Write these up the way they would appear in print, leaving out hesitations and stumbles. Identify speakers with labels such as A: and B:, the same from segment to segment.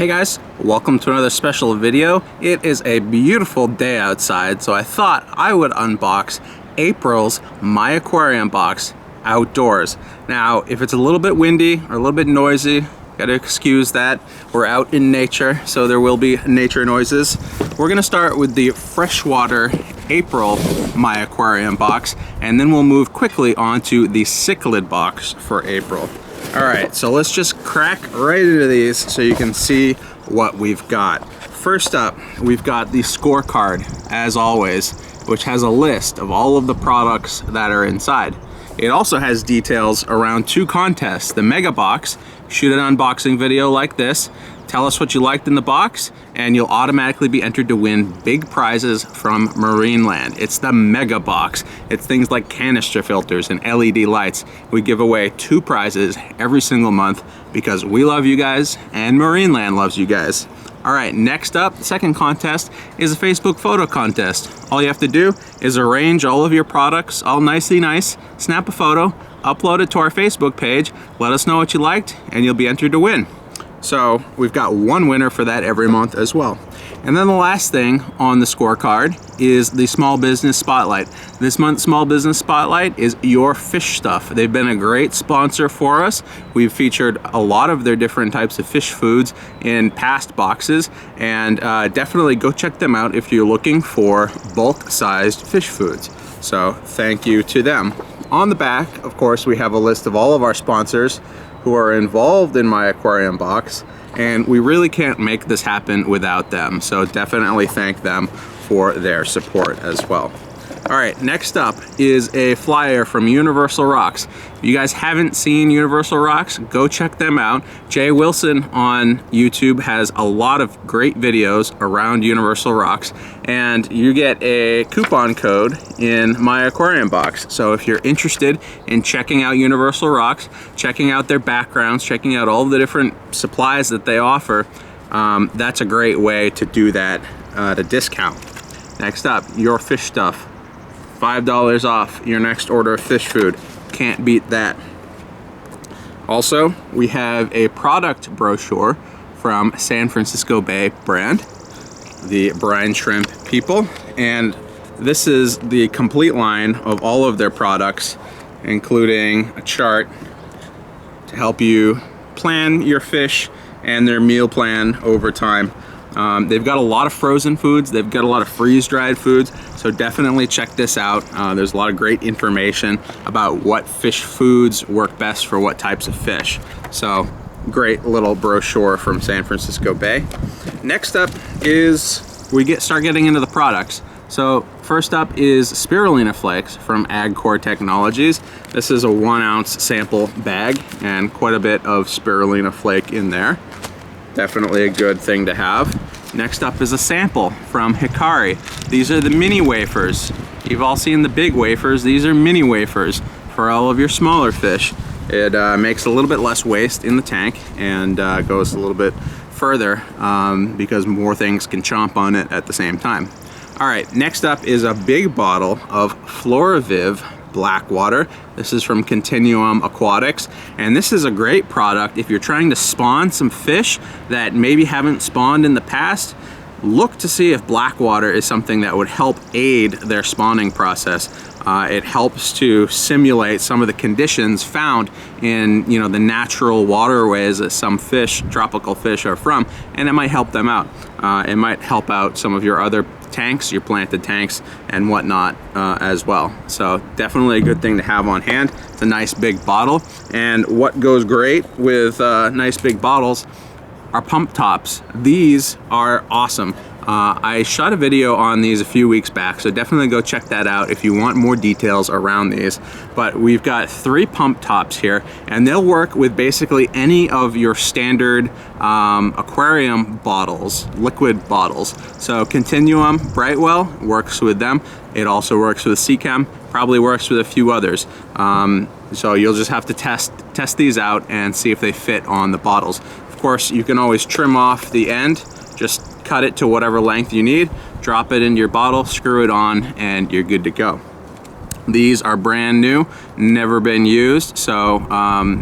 A: Hey guys, welcome to another special video. It is a beautiful day outside, so I thought I would unbox April's My Aquarium Box outdoors. Now, if it's a little bit windy or a little bit noisy, gotta excuse that. We're out in nature, so there will be nature noises. We're gonna start with the Freshwater April My Aquarium Box, and then we'll move quickly onto the Cichlid box for April. All right, so let's just crack right into these so you can see what we've got. First up, we've got the scorecard, as always, which has a list of all of the products that are inside. It also has details around two contests. The Mega Box, shoot an unboxing video like this, tell us what you liked in the box, and you'll automatically be entered to win big prizes from Marineland. It's the Mega Box. It's things like canister filters and LED lights. We give away 2 prizes every single month because we love you guys and Marineland loves you guys. All right, next up, the second contest is a Facebook photo contest. All you have to do is arrange all of your products all nicely nice, snap a photo, upload it to our Facebook page, let us know what you liked, and you'll be entered to win. So we've got one winner for that every month as well. And then the last thing on the scorecard is the Small Business Spotlight. This month's Small Business Spotlight is Your Fish Stuff. They've been a great sponsor for us. We've featured a lot of their different types of fish foods in past boxes, and definitely go check them out if you're looking for bulk-sized fish foods. So thank you to them. On the back, of course, we have a list of all of our sponsors who are involved in My Aquarium Box, and we really can't make this happen without them, so definitely thank them for their support as well. All right, next up is a flyer from Universal Rocks. If you guys haven't seen Universal Rocks, go check them out. Jay Wilson on YouTube has a lot of great videos around Universal Rocks, and you get a coupon code in My Aquarium Box. So if you're interested in checking out Universal Rocks, checking out their backgrounds, checking out all the different supplies that they offer, that's a great way to do that at a discount. Next up, Your Fish Stuff. $5 off your next order of fish food. Can't beat that. Also, we have a product brochure from San Francisco Bay brand, the brine shrimp people, and this is the complete line of all of their products, including a chart to help you plan your fish and their meal plan over time. They've got a lot of frozen foods, they've got a lot of freeze-dried foods, so definitely check this out. There's a lot of great information about what fish foods work best for what types of fish. So great little brochure from San Francisco Bay. Next up is start getting into the products. So first up is spirulina flakes from AgCore Technologies. This is a 1 ounce sample bag and quite a bit of spirulina flake in there. Definitely a good thing to have. Next up is a sample from Hikari. These are the mini wafers. You've all seen the big wafers. These are mini wafers for all of your smaller fish. It makes a little bit less waste in the tank and goes a little bit further because more things can chomp on it at the same time. All right, next up is a big bottle of Floraviv black water. This is from Continuum Aquatics, and this is a great product if you're trying to spawn some fish that maybe haven't spawned in the past. Look to see if black water is something that would help aid their spawning process. It helps to simulate some of the conditions found in the natural waterways that some fish, tropical fish, are from, and it might help them out. It might help out some of your other tanks, your planted tanks and whatnot as well. So definitely a good thing to have on hand. It's a nice big bottle, and what goes great with nice big bottles are pump tops. These are awesome. I shot a video on these a few weeks back, so definitely go check that out if you want more details around these. But we've got 3 pump tops here, and they'll work with basically any of your standard aquarium bottles, liquid bottles. So Continuum Brightwell works with them. It also works with Seachem, probably works with a few others. So you'll just have to test these out and see if they fit on the bottles. Of course, you can always trim off the end, just cut it to whatever length you need, drop it into your bottle, screw it on, and you're good to go. These are brand new, never been used, so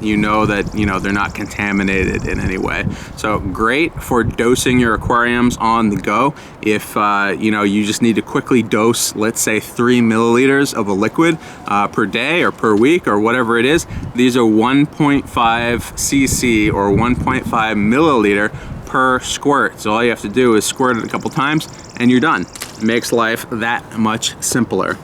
A: you know that they're not contaminated in any way. So great for dosing your aquariums on the go. If you just need to quickly dose, let's say 3 milliliters of a liquid per day or per week or whatever it is. These are 1.5 cc or 1.5 milliliter per squirt. So all you have to do is squirt it a couple times and you're done. Makes life that much simpler.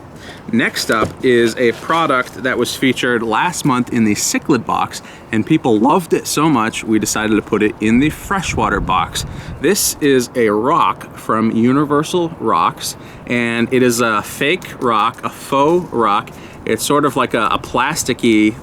A: Next up is a product that was featured last month in the Cichlid box, and people loved it so much we decided to put it in the Freshwater box. This is a rock from Universal Rocks, and it is a fake rock, a faux rock. It's sort of like a plasticky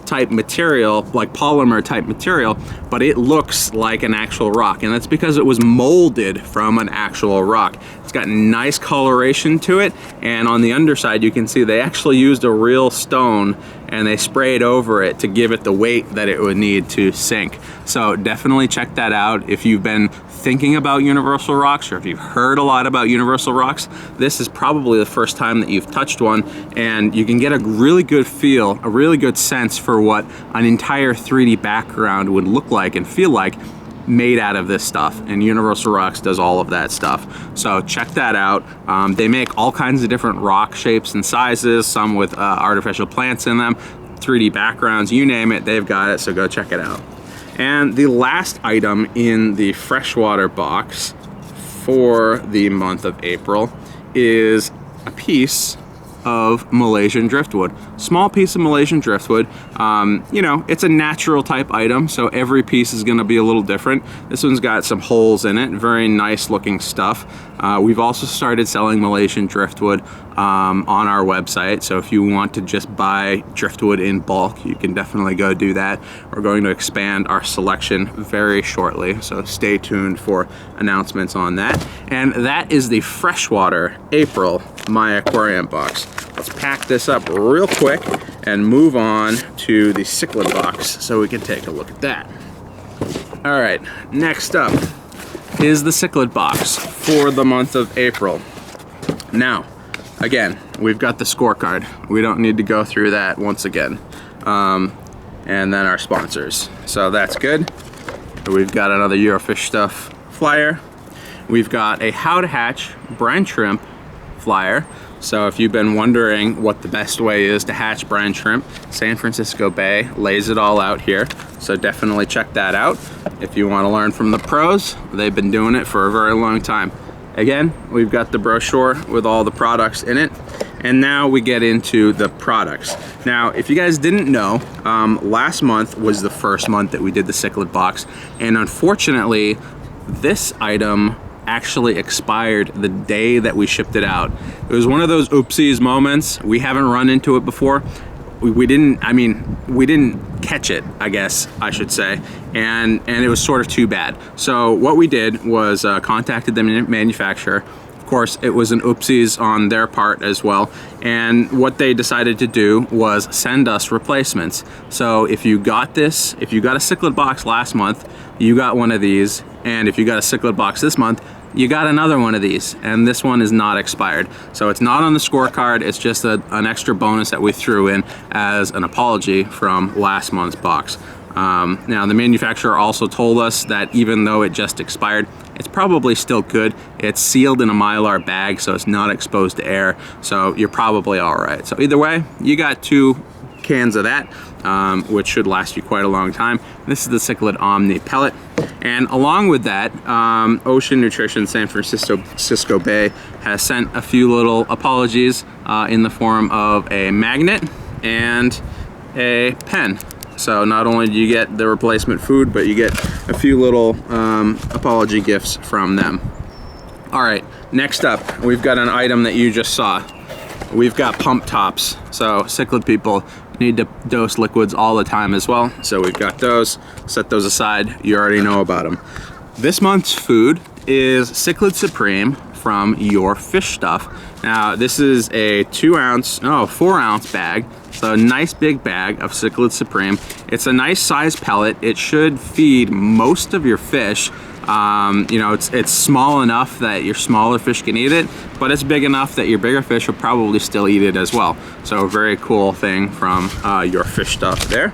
A: type material, like polymer type material, but it looks like an actual rock, and that's because it was molded from an actual rock. It's got nice coloration to it, and on the underside you can see they actually used a real stone and they sprayed over it to give it the weight that it would need to sink. So definitely check that out if you've been thinking about Universal Rocks, or if you've heard a lot about Universal Rocks. This is probably the first time that you've touched one, and you can get a really good feel, a really good sense for what an entire 3D background would look like and feel like made out of this stuff, and Universal Rocks does all of that stuff. So check that out. They make all kinds of different rock shapes and sizes, some with artificial plants in them, 3D backgrounds, you name it, they've got it, so go check it out. And the last item in the Freshwater box for the month of April is a piece of Malaysian driftwood. Small piece of Malaysian driftwood. It's a natural type item, so every piece is going to be a little different. This one's got some holes in it, very nice looking stuff. We've also started selling Malaysian driftwood on our website, so if you want to just buy driftwood in bulk, you can definitely go do that. We're going to expand our selection very shortly, so stay tuned for announcements on that. And that is the Freshwater April My Aquarium box. Let's pack this up real quick and move on to the Cichlid box so we can take a look at that. All right, next up is the Cichlid box for the month of April. Now, again, we've got the scorecard. We don't need to go through that once again. And then our sponsors. So that's good. We've got another Eurofish Stuff flyer. We've got a How to Hatch brine shrimp flyer. So if you've been wondering what the best way is to hatch brine shrimp, San Francisco Bay lays it all out here. So definitely check that out. If you want to learn from the pros, they've been doing it for a very long time. Again, we've got the brochure with all the products in it. And now we get into the products. Now, if you guys didn't know, last month was the first month that we did the Cichlid box. And unfortunately, this item actually expired the day that we shipped it out. It was one of those oopsies moments. We haven't run into it before. We didn't catch it, I guess I should say, and it was sort of too bad. So what we did was contacted the manufacturer. Of course, it was an oopsies on their part as well, and what they decided to do was send us replacements. So if you got this, if you got a Cichlid box last month, you got one of these, and if you got a Cichlid box this month, you got another one of these, and this one is not expired. So it's not on the scorecard, it's just an extra bonus that we threw in as an apology from last month's box. Now, the manufacturer also told us that even though it just expired, it's probably still good. It's sealed in a Mylar bag, so it's not exposed to air, so you're probably all right. So either way, you got 2 cans of that, which should last you quite a long time. This is the Cichlid Omni pellet. And along with that, Ocean Nutrition San Francisco Bay has sent a few little apologies in the form of a magnet and a pen. So not only do you get the replacement food, but you get a few little apology gifts from them. All right, next up, we've got an item that you just saw. We've got pump tops. So Cichlid people need to dose liquids all the time as well. So we've got those, set those aside. You already know about them. This month's food is Cichlid Supreme from Your Fish Stuff. Now this is a 4 ounce bag. So a nice big bag of Cichlid Supreme. It's a nice size pellet. It should feed most of your fish. You know, it's small enough that your smaller fish can eat it, but it's big enough that your bigger fish will probably still eat it as well. So a very cool thing from your fish stuff there.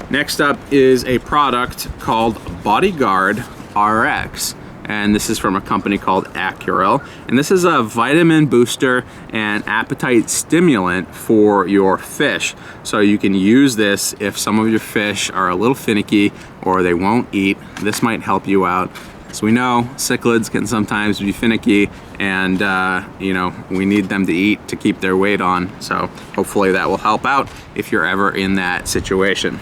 A: Next up is a product called Bodyguard RX. And this is from a company called Aquarium. And this is a vitamin booster and appetite stimulant for your fish. So you can use this if some of your fish are a little finicky or they won't eat. This might help you out. As we know, cichlids can sometimes be finicky, and you know, we need them to eat to keep their weight on. So hopefully that will help out if you're ever in that situation.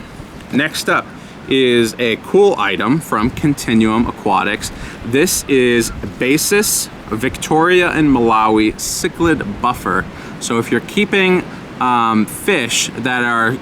A: Next up is a cool item from Continuum Aquatics. This is Basis Victoria and Malawi Cichlid Buffer. So if you're keeping fish that are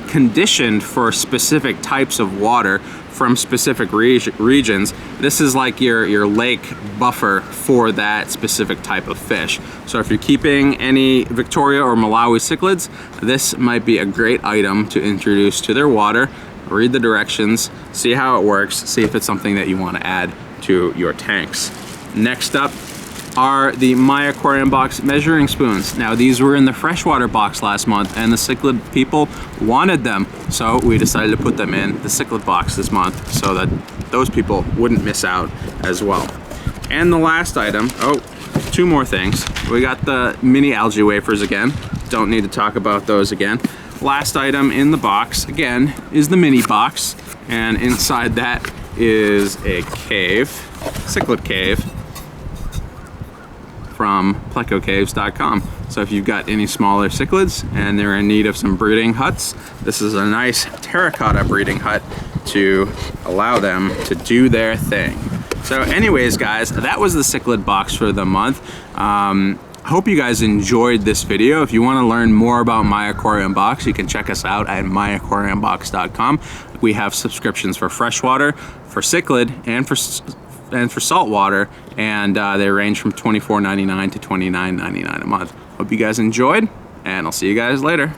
A: conditioned for specific types of water from specific regions, this is like your lake buffer for that specific type of fish. So if you're keeping any Victoria or Malawi cichlids, this might be a great item to introduce to their water. Read the directions, see how it works, see if it's something that you want to add to your tanks. Next up are the My Aquarium Box measuring spoons. Now these were in the Freshwater box last month, and the Cichlid people wanted them, so we decided to put them in the Cichlid box this month so that those people wouldn't miss out as well. And the last item, oh, two more things. We got the mini algae wafers again. Don't need to talk about those again. Last item in the box, again, is the mini box, and inside that is a cave, cichlid cave, from plecocaves.com. So if you've got any smaller cichlids and they're in need of some breeding huts, this is a nice terracotta breeding hut to allow them to do their thing. So anyways, guys, that was the cichlid box for the month. Hope you guys enjoyed this video. If you want to learn more about My Aquarium Box, you can check us out at myaquariumbox.com. We have subscriptions for freshwater, for cichlid, and for saltwater, and they range from $24.99 to $29.99 a month. Hope you guys enjoyed, and I'll see you guys later.